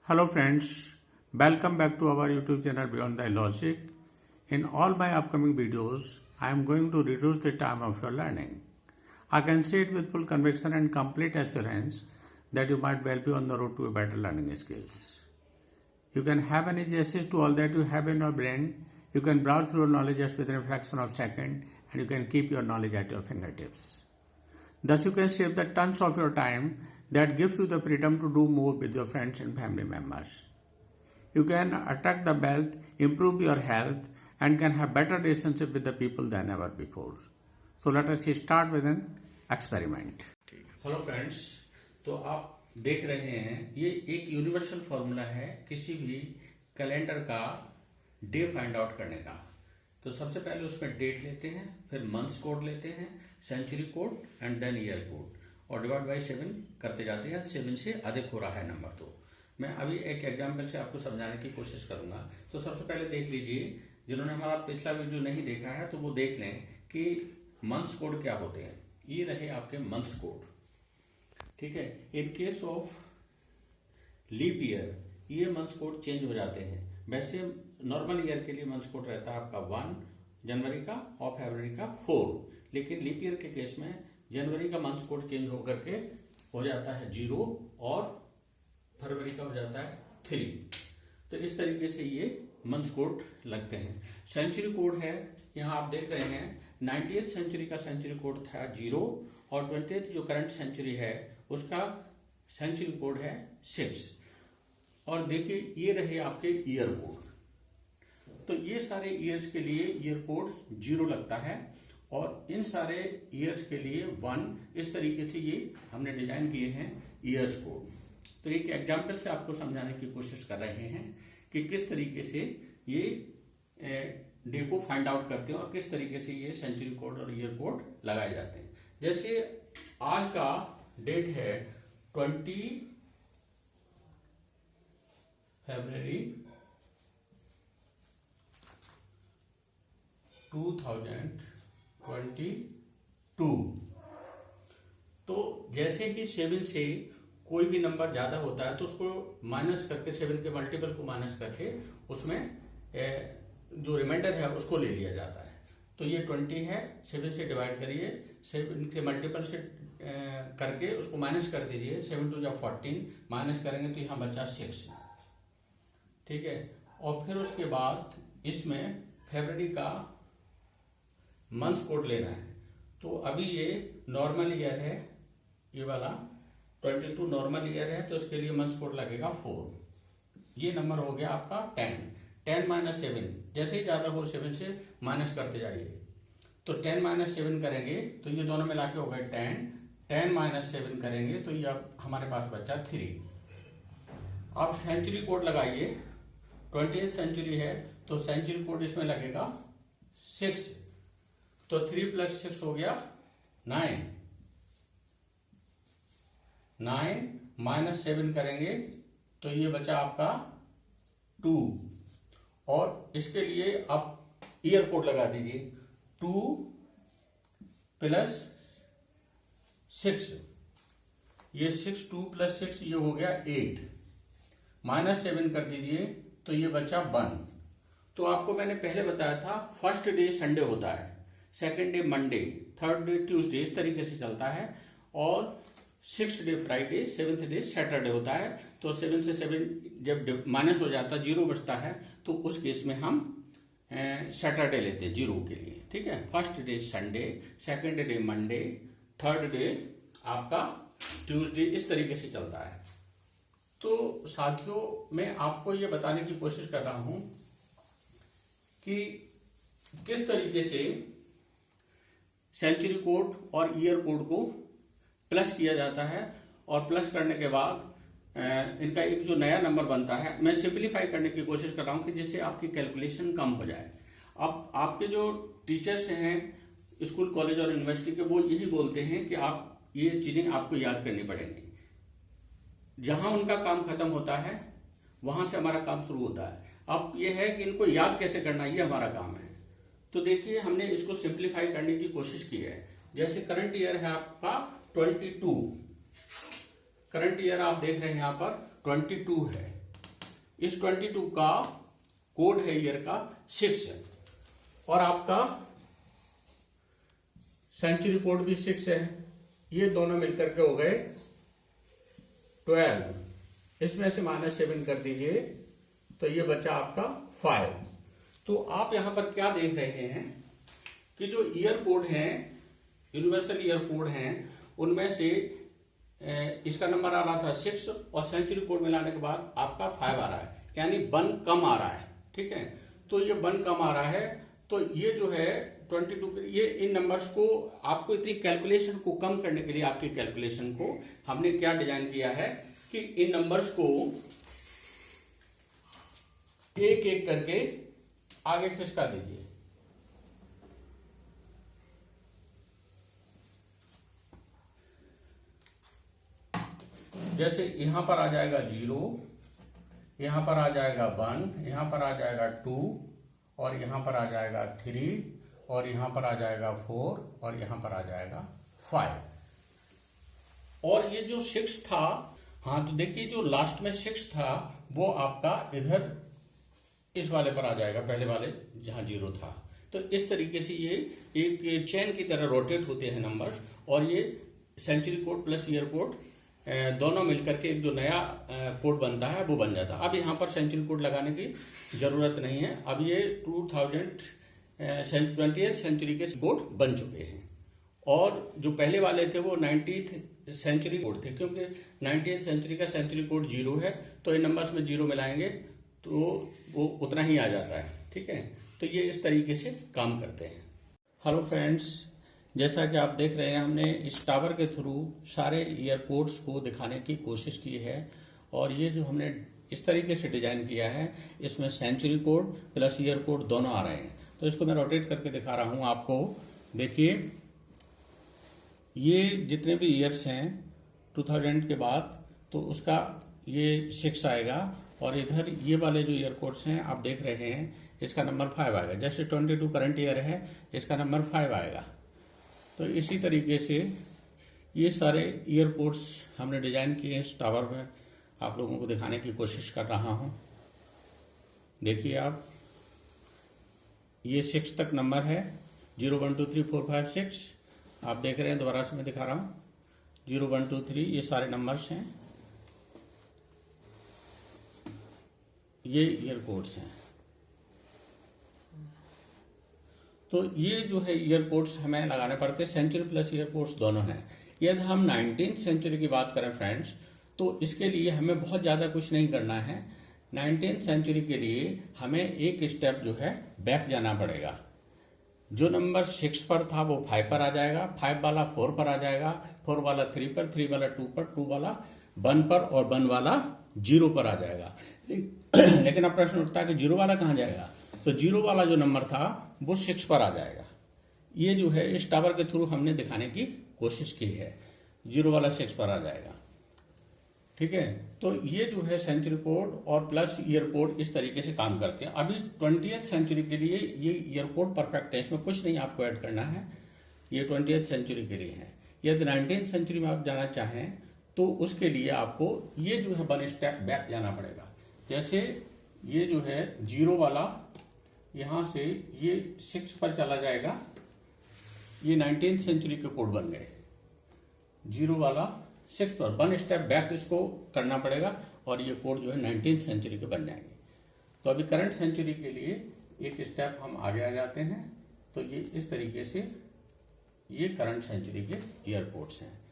Hello friends, welcome back to our YouTube channel Beyond the Logic. In all my upcoming videos, I am going to reduce the time of your learning. I can say it with full conviction and complete assurance that you might well be on the road to a better learning skills. You can have an easy access to all that you have in your brain. You can browse through your knowledge just within a fraction of a second, and you can keep your knowledge at your fingertips. Thus, you can save the tons of your time that gives you the freedom to do more with your friends and family members. You can attract the wealth, improve your health, and can have better relationship with the people than ever before. So let us start with an experiment. Hello friends, तो आप देख रहे हैं ये एक universal formula है किसी भी कैलेंडर का डे फाइंड आउट करने का। तो सबसे पहले उसमें डेट लेते हैं, फिर मंथ्स कोड लेते हैं, century code and then year code और डिवाइड बाई 7 करते जाते हैं। 7 से अधिक हो रहा है नंबर। तो मैं अभी एक एग्जांपल से आपको समझाने की कोशिश करूंगा। तो सबसे पहले देख लीजिए, जिन्होंने हमारा पिछला वीडियो नहीं देखा है तो वो देख लें कि मंथ्स कोड क्या होते हैं। ये रहे आपके मंथ्स कोड, ठीक है। In case of leap year ये मंथ्स कोड चेंज हो जाते हैं। वैसे नॉर्मल ईयर के लिए मंथ्स कोड रहता है आपका 1 जनवरी का और फरवरी का 4, लेकिन लीप ईयर के केस में जनवरी का मंथ्स कोड चेंज होकर के हो जाता है 0 और फरवरी का हो जाता है 3। तो इस तरीके से ये मंथ्स कोड लगते हैं। सेंचुरी कोड है, यहाँ आप देख रहे हैं 90th सेंचुरी का सेंचुरी कोड था 0 और 20th जो करंट सेंचुरी है उसका सेंचुरी कोड है 6। और देखिए ये रहे आपके ईयर कोड। तो ये सारे ईयर्स के लिए ईयर कोड 0 लगता है और इन सारे ईयर्स के लिए 1। इस तरीके से ये हमने डिजाइन किए हैं ईयर्स कोड। तो एक एग्जाम्पल से आपको समझाने की कोशिश कर रहे हैं कि किस तरीके से ये डे को फाइंड आउट करते हैं और किस तरीके से ये सेंचुरी कोड और ईयर कोड लगाए जाते हैं। जैसे आज का डेट है 20 फरवरी 2022। तो जैसे ही 7 से कोई भी नंबर ज्यादा होता है तो उसको माइनस करके 7 के मल्टीपल को माइनस करके उसमें जो रिमाइंडर है उसको ले लिया जाता है। तो ये 20 है, 7 से डिवाइड करिए, 7 के मल्टीपल से करके उसको माइनस कर दीजिए। 7 2 14 माइनस करेंगे तो यहाँ बचा 6, ठीक है। और फिर उसके बाद इसमें फरवरी का मंथ्स कोड लेना है। तो अभी ये नॉर्मल ईयर है, ये वाला 22 नॉर्मल ईयर है, तो इसके लिए मंथ्स कोड लगेगा 4। ये नंबर हो गया आपका 10 माइनस 7। जैसे ही ज्यादा हो 7 से माइनस करते जाइए। तो 10 माइनस 7 करेंगे तो ये दोनों मिला के हो गए 10 माइनस 7 करेंगे तो ये अब हमारे पास बचा 3। अब सेंचुरी कोड लगाइए। 20th सेंचुरी है तो सेंचुरी कोड इसमें लगेगा 6। तो 3 + 6 हो गया 9 माइनस 7 करेंगे तो ये बचा आपका 2। और इसके लिए आप ईयर कोड लगा दीजिए। 2 + 6, ये 6 2 + 6 ये हो गया 8। माइनस 7 कर दीजिए तो ये बचा 1। तो आपको मैंने पहले बताया था फर्स्ट डे संडे होता है, second day Monday, third day Tuesday, इस तरीके से चलता है। और 6th day Friday, 7th day Saturday होता है। तो 7 से 7 जब माइनस हो जाता है 0 बचता है तो उस केस में हम सैटरडे लेते हैं 0 के लिए, ठीक है। First day Sunday, second day Monday, third day आपका ट्यूसडे, इस तरीके से चलता है। तो साथियों मैं आपको ये बताने की कोशिश कर रहा हूं कि किस तरीके से सेंचुरी कोड और ईयर कोड को प्लस किया जाता है और प्लस करने के बाद इनका एक जो नया नंबर बनता है, मैं सिंप्लीफाई करने की कोशिश कर रहा हूं कि जिससे आपकी कैलकुलेशन कम हो जाए। अब आपके जो टीचर्स हैं स्कूल कॉलेज और यूनिवर्सिटी के, वो यही बोलते हैं कि आप ये चीजें आपको याद करनी पड़ेंगी। जहां उनका काम खत्म होता है वहां से हमारा काम शुरू होता है। अब ये है कि इनको याद कैसे करना, ये हमारा काम है। तो देखिए हमने इसको सिंप्लीफाई करने की कोशिश की है। जैसे करंट ईयर है आपका 22, करंट ईयर आप देख रहे हैं यहाँ पर 22 है। इस 22 का कोड है ईयर का 6 है, और आपका सेंचुरी कोड भी 6 है। ये दोनों मिलकर के हो गए 12। इसमें से -7 कर दीजिए तो ये बचा आपका 5। तो आप यहां पर क्या देख रहे हैं कि जो ईयर कोड हैं, यूनिवर्सल ईयर कोड हैं, उनमें से इसका नंबर आ रहा था 6 और सेंचुरी कोड मिलाने के बाद आपका 5 आ रहा है, यानी 1 कम आ रहा है। ठीक है, तो ये 1 कम आ रहा है। तो ये जो है 22 ये इन नंबर्स को आपको इतनी कैलकुलेशन को कम करने के लिए, आपकी कैलकुलेशन को हमने क्या डिजाइन किया है कि इन नंबर्स को एक एक करके आगे खिसका दीजिए। जैसे यहां पर आ जाएगा 0, यहां पर आ जाएगा 1, यहां पर आ जाएगा 2, और यहां पर आ जाएगा 3, और यहां पर आ जाएगा 4, और यहां पर आ जाएगा 5। और ये जो 6 था, हाँ तो देखिए जो लास्ट में 6 था वो आपका इधर इस वाले पर आ जाएगा, पहले वाले जहां 0 था। तो इस तरीके से ये एक चेन की तरह रोटेट होते हैं नंबर्स, और ये century code plus year code दोनों मिलकर के एक जो नया कोड बनता है वो बन जाता है। अब यहाँ पर सेंचुरी कोड लगाने की जरूरत नहीं है। अब ये 2020th सेंचुरी के कोड बन चुके हैं, और जो पहले वाले थे वो 19th सेंचुरी कोड थे, क्योंकि 19th सेंचुरी का सेंचुरी कोड 0 है, तो इन नंबर्स में 0 मिलाएंगे तो वो उतना ही आ जाता है। ठीक है, तो ये इस तरीके से काम करते हैं। हेलो फ्रेंड्स, जैसा कि आप देख रहे हैं, हमने इस टावर के थ्रू सारे ईयर कोड्स को दिखाने की कोशिश की है, और ये जो हमने इस तरीके से डिजाइन किया है, इसमें century code plus year code दोनों आ रहे हैं। तो इसको मैं रोटेट करके दिखा रहा हूं आपको। देखिए, ये जितने भी ईयर्स हैं 2000 के बाद, तो उसका ये 6 आएगा, और इधर ये वाले जो ईयर कोड्स हैं आप देख रहे हैं, इसका नंबर 5 आएगा। जैसे 22 करंट ईयर है, इसका नंबर 5 आएगा। तो इसी तरीके से ये सारे ईयर कोड्स हमने डिजाइन किए हैं इस टावर में, आप लोगों को दिखाने की कोशिश कर रहा हूं। देखिए आप, ये 6 तक नंबर है, 0 1 2 3 4 5 6। आप देख रहे हैं, दोबारा से मैं दिखा रहा हूं, 0 1 2 3 ये सारे नंबर्स हैं, ये ईयर कोड्स हैं। तो ये जो है ईयर कोड्स हमें लगाने पड़ते हैं, सेंचुरी प्लस ईयर कोड्स दोनों हैं। यदि हम 19th सेंचुरी की बात करें फ्रेंड्स, तो इसके लिए हमें बहुत ज़्यादा कुछ नहीं करना है। 19th सेंचुरी के लिए हमें एक स्टेप जो है बैक जाना पड़ेगा। जो नंबर 6 पर था वो 5 पर आ जाएगा, 5 वाला 4 पर आ जाएगा, 4 वाला 3 पर, 3 वाला 2 पर, 2 वाला 1 पर, और 1 वाला 0 पर आ जाएगा। लेकिन अब प्रश्न उठता है कि 0 वाला कहाँ जाएगा? तो 0 वाला जो नंबर था वो 6 पर आ जाएगा। ये जो है इस टावर के थ्रू हमने दिखाने की कोशिश की है, 0 वाला 6 पर आ जाएगा। ठीक है, तो ये जो है सेंचुरी कोड और प्लस ईयर कोड इस तरीके से काम करते हैं। अभी 20th सेंचुरी के लिए ये ईयर कोड परफेक्ट है, इसमें कुछ नहीं आपको ऐड करना है, ये 20th सेंचुरी के लिए है। यदि 19th सेंचुरी में आप जाना चाहें तो उसके लिए आपको ये जो है 1 स्टेप बैक जाना पड़ेगा। जैसे ये जो है 0 वाला यहां से ये 6 पर चला जाएगा, ये 19th सेंचुरी के कोड बन गए। 0 वाला 6 पर 1 स्टेप बैक इसको करना पड़ेगा, और ये कोड जो है 19th सेंचुरी के बन जाएंगे। तो अभी करंट सेंचुरी के लिए एक स्टेप हम आगे आ जाते हैं। तो ये इस तरीके से ये करंट सेंचुरी के ईयर कोड्स हैं।